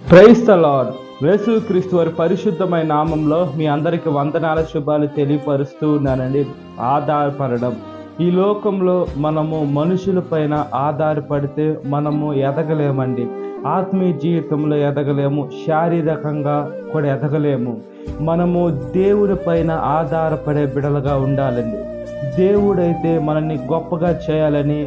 Praise the lord. యేసుక్రీస్తు వారి పరిశుద్ధమైన నామంలో మీ అందరికి వందనాల శుభాలు తెలియపరుస్తూ ఉన్నానండి. ఆధారపడడం. ఈ లోకంలో మనము మనుషులపైన ఆధారపడితే మనము ఎదగలేమండి. ఆత్మీయ జీవితంలో ఎదగలేము, శారీరకంగా కూడా ఎదగలేము. మనము దేవుడి పైన ఆధారపడే బిడలుగా ఉండాలండి. దేవుడైతే మనల్ని గొప్పగా చేయాలని,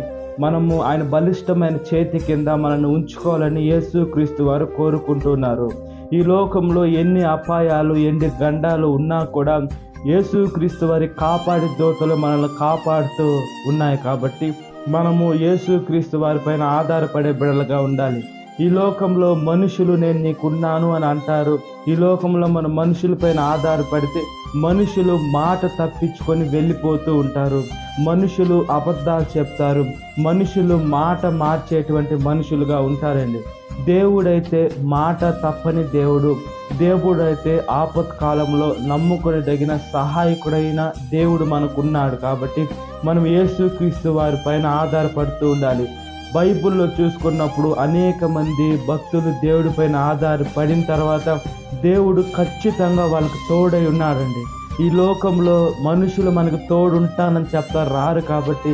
మనము ఆయన బలిష్టమైన చేతి కింద మనల్ని ఉంచుకోవాలని యేసుక్రీస్తు వారు కోరుకుంటున్నారు. ఈ లోకంలో ఎన్ని అపాయాలు, ఎన్ని గండాలు ఉన్నా కూడా యేసుక్రీస్తు వారి కాపాడి దోతలు మనల్ని కాపాడుతూ ఉన్నాయి. కాబట్టి మనము యేసుక్రీస్తు వారి పైన ఆధారపడే బిడలుగా ఉండాలి. ఈ లోకంలో మనుషులు నేను నీకున్నాను అని అంటారు. ఈ లోకంలో మన మనుషులపైన ఆధారపడితే మనుషులు మాట తప్పించుకొని వెళ్ళిపోతూ ఉంటారు. మనుషులు అబద్ధాలు చెప్తారు. మనుషులు మాట మార్చేటువంటి మనుషులుగా ఉంటారండి. దేవుడైతే మాట తప్పని దేవుడు. దేవుడైతే ఆపత్కాలంలో నమ్ముకొనదగిన సహాయకుడైన దేవుడు మనకున్నాడు. కాబట్టి మనం యేసుక్రీస్తు వారి పైన ఆధారపడుతూ ఉండాలి. బైబిల్లో చూసుకున్నప్పుడు అనేక మంది భక్తులు దేవుడి పైన ఆధారపడిన తర్వాత దేవుడు ఖచ్చితంగా వాళ్ళకి తోడై ఉన్నాడండి. ఈ లోకంలో మనుషులు మనకు తోడుంటానని చెప్తారు, రారు. కాబట్టి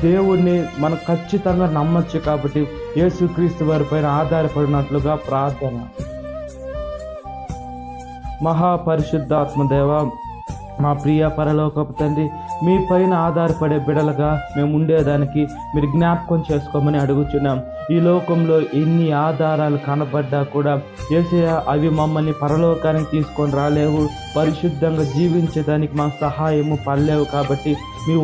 దేవుణ్ణి మనం ఖచ్చితంగా నమ్మచ్చు. కాబట్టి యేసుక్రీస్తు వారి పైన ఆధారపడినట్లుగా ప్రార్థన. మహాపరిశుద్ధాత్మ దేవ, మా ప్రియ పరలోకపు తండ్రి, మీ పైన ఆధారపడే బిడలుగా మేము ఉండేదానికి మీరు జ్ఞాపకం చేసుకోమని అడుగుచున్నాం. ఈ లోకంలో ఎన్ని ఆధారాలు కనబడ్డా కూడా యేసయ్య అవి మమ్మల్ని పరలోకానికి తీసుకొని రాలేవు. పరిశుద్ధంగా జీవించడానికి మా సహాయము పడలేవు. కాబట్టి మీ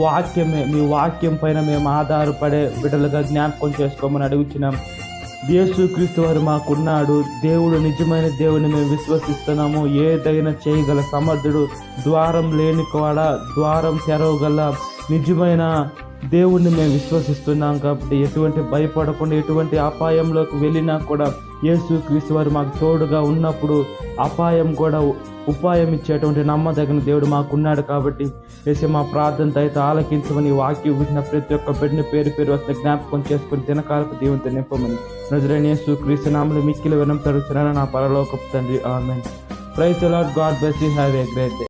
వాక్యం పైన మేము ఆధారపడే బిడలుగా జ్ఞాపకం చేసుకోమని అడుగుచున్నాం. యేసుక్రీస్తు వారు మాకున్నాడు. దేవుడు నిజమైన దేవుని మేము విశ్వసిస్తున్నాము. ఏదైనా చేయగల సమర్థుడు, ద్వారం లేనివాడ, ద్వారం తెరవగల నిజమైన దేవుణ్ణి మేము విశ్వసిస్తున్నాం. కాబట్టి ఎటువంటి భయపడకుండా, ఎటువంటి అపాయంలోకి వెళ్ళినా కూడా యేసుక్రీస్తు వారు మాకు తోడుగా ఉన్నప్పుడు అపాయం కూడా ఉపాయం ఇచ్చేటువంటి నమ్మదగిన దేవుడు మాకున్నాడు. కాబట్టి వేసే మా ప్రార్థనతో అయితే ఆలకించమని, వాక్యం విన్న ప్రతి ఒక్క బిడ్డని పేరు పేరు వస్తే జ్ఞాపకం చేసుకుని దినకాలపు దీవెనతో నింపమని నజరేయుడైన యేసుక్రీస్తు నామములో మిక్కిలి వినయం తరుచున్నాను నా పరలోకపు తండ్రి. Amen. Praise the Lord. God bless you. Have a great day.